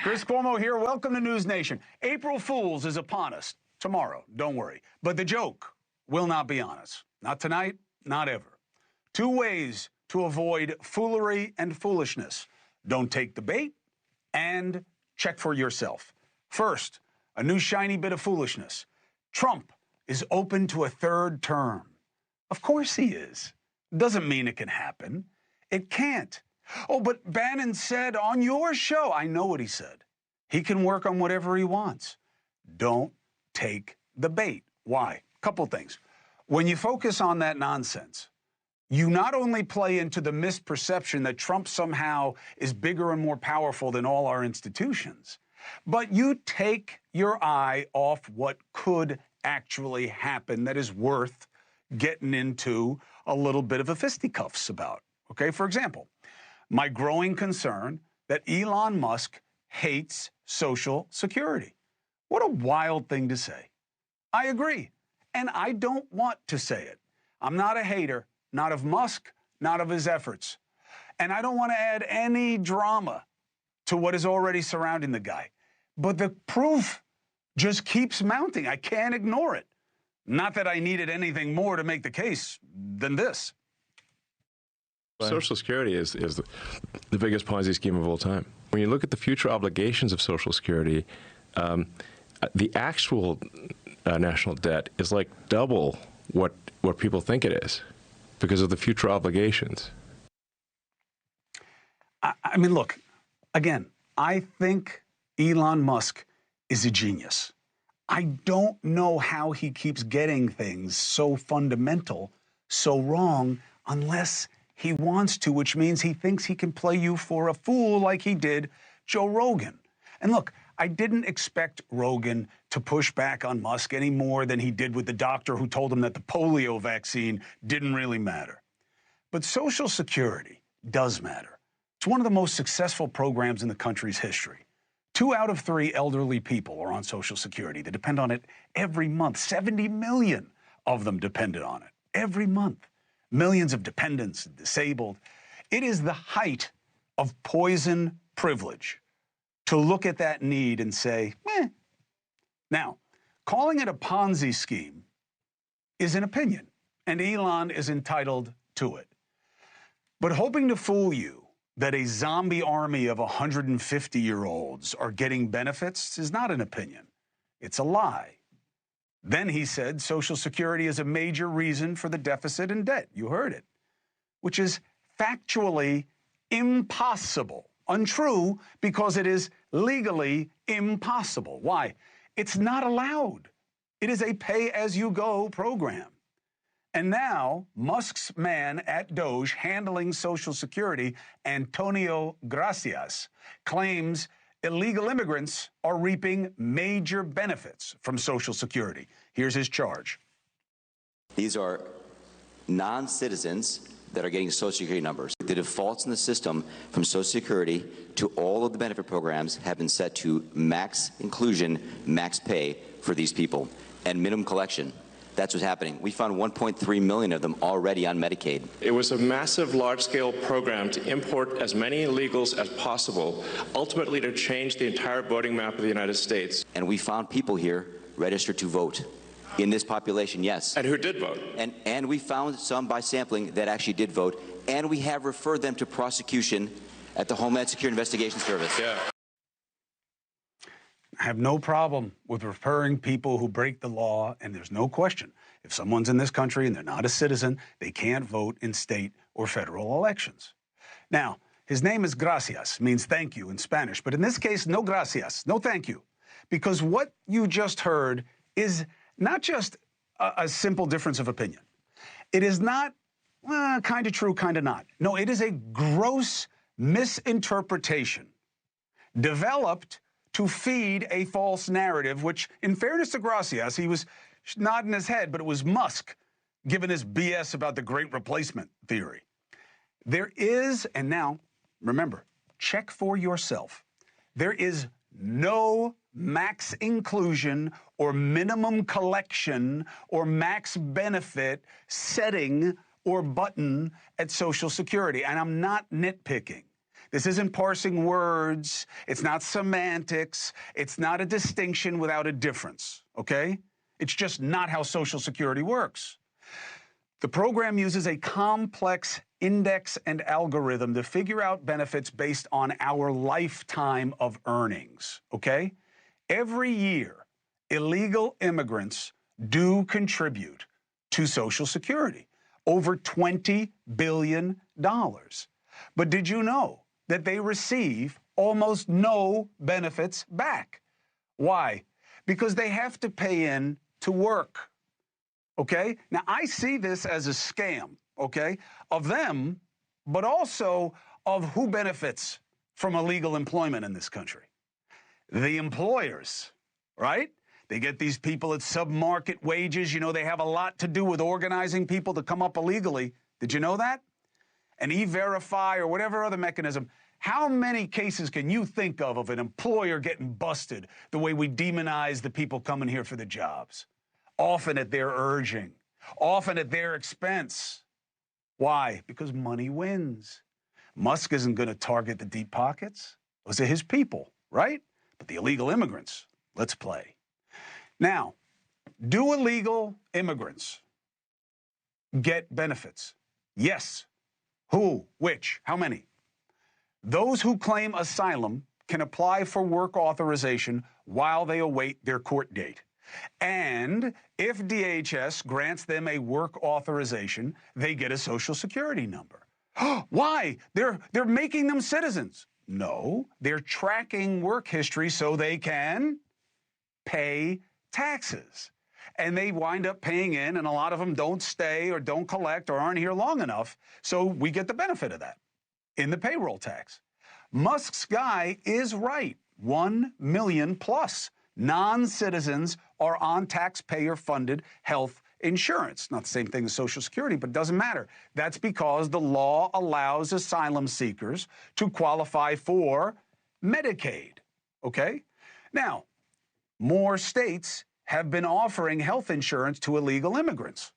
Chris Cuomo here. Welcome to NewsNation. April Fool's is upon us. Tomorrow, don't worry. But the joke will not be on us. Not tonight, not ever. Two ways to avoid foolery and foolishness. Don't take the bait and check for yourself. First, a new shiny bit of foolishness. Trump is open to a third term. Of course he is. Doesn't mean it can happen. It can't. Oh, but Bannon said on your show, I know what he said. He can work on whatever he wants. Don't take the bait. Why? Couple things. When you focus on that nonsense, you not only play into the misperception that Trump somehow is bigger and more powerful than all our institutions, but you take your eye off what could actually happen that is worth getting into a little bit of a fisticuffs about. Okay, for example, my growing concern that Elon Musk hates Social Security. What a wild thing to say. I agree, and I don't want to say it. I'm not a hater, not of Musk, not of his efforts. And I don't want to add any drama to what is already surrounding the guy. But the proof just keeps mounting. I can't ignore it. Not that I needed anything more to make the case than this. Social Security is the biggest Ponzi scheme of all time. When you look at the future obligations of Social Security, the actual national debt is like double what people think it is because of the future obligations. I mean, look, again, I think Elon Musk is a genius. I don't know how he keeps getting things so fundamental, so wrong, unless he wants to, which means he thinks he can play you for a fool like he did Joe Rogan. And look, I didn't expect Rogan to push back on Musk any more than he did with the doctor who told him that the polio vaccine didn't really matter. But Social Security does matter. It's one of the most successful programs in the country's history. 2 out of 3 elderly people are on Social Security. They depend on it every month. 70 million of them depended on it every month. Millions of dependents, disabled. It is the height of poison privilege to look at that need and say, eh. Now, calling it a Ponzi scheme is an opinion, and Elon is entitled to it. But hoping to fool you that a zombie army of 150-year-olds are getting benefits is not an opinion. It's a lie. Then he said Social Security is a major reason for the deficit and debt. You heard it, which is factually impossible. Untrue because it is legally impossible. Why? It's not allowed. It is a pay-as-you-go program. And now, Musk's man at Doge handling Social Security, Antonio Gracias, claims illegal immigrants are reaping major benefits from Social Security. Here's his charge. These are non-citizens that are getting Social Security numbers. The defaults in the system from Social Security to all of the benefit programs have been set to max inclusion, max pay for these people, and minimum collection. That's what's happening. We found 1.3 million of them already on Medicaid. It was a massive, large-scale program to import as many illegals as possible, ultimately to change the entire voting map of the United States. And we found people here registered to vote. In this population, yes. And who did vote. And we found some by sampling that actually did vote, and we have referred them to prosecution at the Homeland Security Investigation Service. Yeah. I have no problem with referring people who break the law, and there's no question. If someone's in this country and they're not a citizen, they can't vote in state or federal elections. Now, his name is Gracias, means thank you in Spanish, but in this case, no gracias, no thank you, because what you just heard is not just a simple difference of opinion. It is not kind of true, kind of not. No, it is a gross misinterpretation developed to feed a false narrative, which, in fairness to Gracias, he was nodding his head, but it was Musk giving his BS about the great replacement theory. There is, and now, remember, check for yourself. There is no max inclusion or minimum collection or max benefit setting or button at Social Security. And I'm not nitpicking. This isn't parsing words. It's not semantics. It's not a distinction without a difference, okay? It's just not how Social Security works. The program uses a complex index and algorithm to figure out benefits based on our lifetime of earnings, okay? Every year, illegal immigrants do contribute to Social Security, over $20 billion. But did you know that they receive almost no benefits back? Why? Because they have to pay in to work. Okay? Now, I see this as a scam, okay, of them, but also of who benefits from illegal employment in this country. The employers, right? They get these people at sub-market wages. You know, they have a lot to do with organizing people to come up illegally. Did you know that? And E-Verify or whatever other mechanism. How many cases can you think of an employer getting busted the way we demonize the people coming here for the jobs? Often at their urging, often at their expense. Why? Because money wins. Musk isn't going to target the deep pockets. Those are his people, right? But the illegal immigrants, let's play. Now, do illegal immigrants get benefits? Yes. Who? Which? How many? Those who claim asylum can apply for work authorization while they await their court date. And if DHS grants them a work authorization, they get a Social Security number. Why? They're making them citizens. No, they're tracking work history so they can pay taxes. And they wind up paying in, and a lot of them don't stay or don't collect or aren't here long enough, so we get the benefit of that in the payroll tax. Musk's guy is right. 1 million plus non-citizens are on taxpayer-funded health insurance. Not the same thing as Social Security, but it doesn't matter. That's because the law allows asylum seekers to qualify for Medicaid, okay? Now, more states have been offering health insurance to illegal immigrants.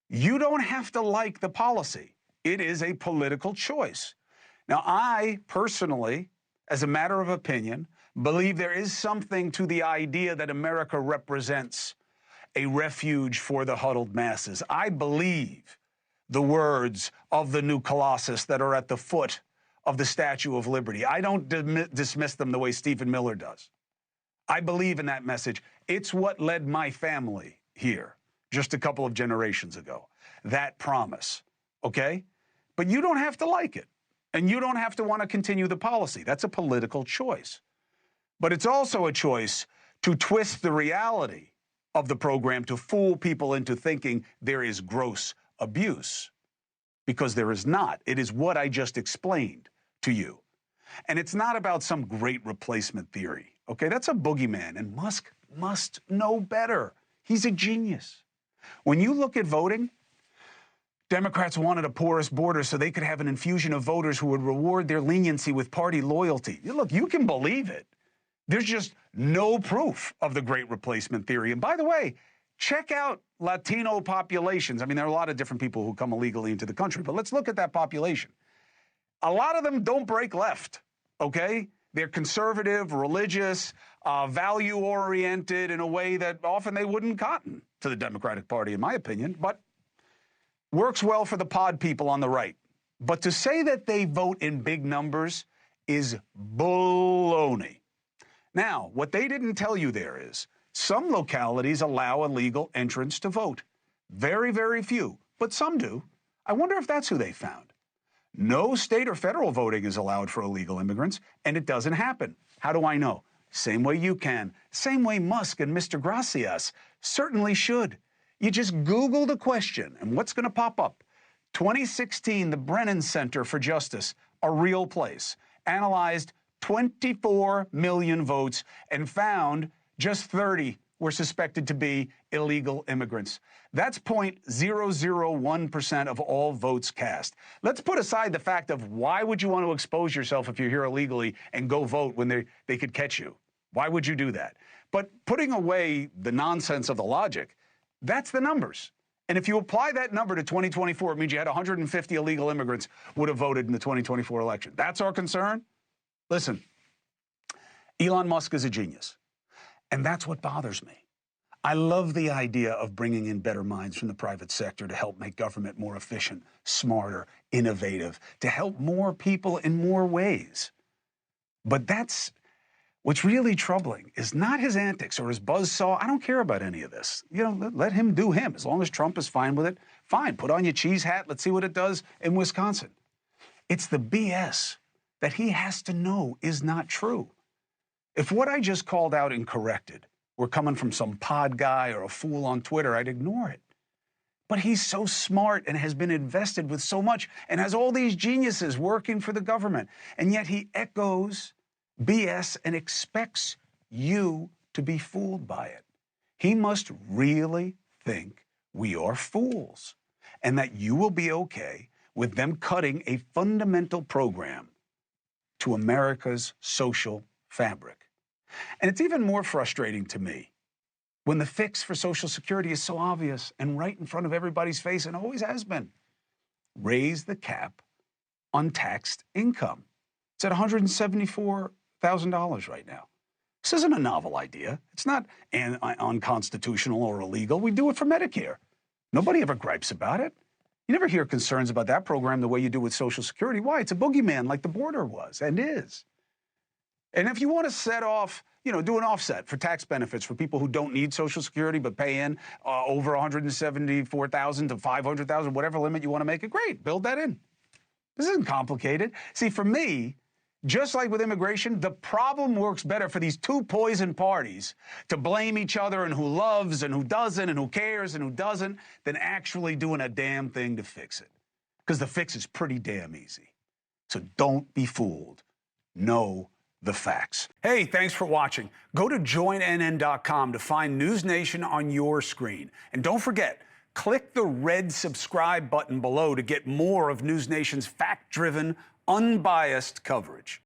You don't have to like the policy. It is a political choice. Now, I personally, as a matter of opinion, believe there is something to the idea that America represents a refuge for the huddled masses. I believe the words of the new Colossus that are at the foot of the Statue of Liberty. I don't dismiss them the way Stephen Miller does. I believe in that message. It's what led my family here just a couple of generations ago, that promise, okay? But you don't have to like it, and you don't have to want to continue the policy. That's a political choice. But it's also a choice to twist the reality of the program to fool people into thinking there is gross abuse, because there is not. It is what I just explained to you. And it's not about some great replacement theory, okay? That's a boogeyman, and Musk must know better. He's a genius. When you look at voting, Democrats wanted a porous border so they could have an infusion of voters who would reward their leniency with party loyalty. Look, you can believe it. There's just no proof of the great replacement theory. And by the way, check out Latino populations. I mean, there are a lot of different people who come illegally into the country, but let's look at that population. A lot of them don't break left, okay? They're conservative, religious, value-oriented in a way that often they wouldn't cotton to the Democratic Party, in my opinion, but works well for the pod people on the right. But to say that they vote in big numbers is baloney. Now, what they didn't tell you there is some localities allow illegal entrants to vote. Very, very few, but some do. I wonder if that's who they found. No state or federal voting is allowed for illegal immigrants, and it doesn't happen. How do I know? Same way you can. Same way Musk and Mr. Gracias certainly should. You just Google the question, and what's going to pop up? 2016, the Brennan Center for Justice, a real place, analyzed 24 million votes and found just 30 were suspected to be illegal immigrants. That's 0.001% of all votes cast. Let's put aside the fact of why would you want to expose yourself if you're here illegally and go vote when they could catch you? Why would you do that? But putting away the nonsense of the logic, that's the numbers. And if you apply that number to 2024, it means you had 150 illegal immigrants would have voted in the 2024 election. That's our concern? Listen, Elon Musk is a genius. And that's what bothers me. I love the idea of bringing in better minds from the private sector to help make government more efficient, smarter, innovative, to help more people in more ways. But that's what's really troubling is not his antics or his buzzsaw. I don't care about any of this. You know, let him do him. As long as Trump is fine with it, fine. Put on your cheese hat. Let's see what it does in Wisconsin. It's the BS that he has to know is not true. If what I just called out and corrected were coming from some pod guy or a fool on Twitter, I'd ignore it. But he's so smart and has been invested with so much and has all these geniuses working for the government. And yet he echoes BS and expects you to be fooled by it. He must really think we are fools and that you will be okay with them cutting a fundamental program to America's social fabric. And it's even more frustrating to me when the fix for Social Security is so obvious and right in front of everybody's face and always has been. Raise the cap on taxed income. It's at $174,000 right now. This isn't a novel idea. It's not unconstitutional or illegal. We do it for Medicare. Nobody ever gripes about it. You never hear concerns about that program the way you do with Social Security. Why? It's a boogeyman like the border was and is. And if you want to set off, you know, do an offset for tax benefits for people who don't need Social Security but pay in over $174,000 to $500,000, whatever limit you want to make it, great, build that in. This isn't complicated. See, for me, just like with immigration, the problem works better for these two poison parties to blame each other and who loves and who doesn't and who cares and who doesn't than actually doing a damn thing to fix it. Because the fix is pretty damn easy. So don't be fooled. Know the facts. Hey, thanks for watching. Go to joinnn.com to find NewsNation on your screen. And don't forget, click the red subscribe button below to get more of NewsNation's fact-driven, unbiased coverage.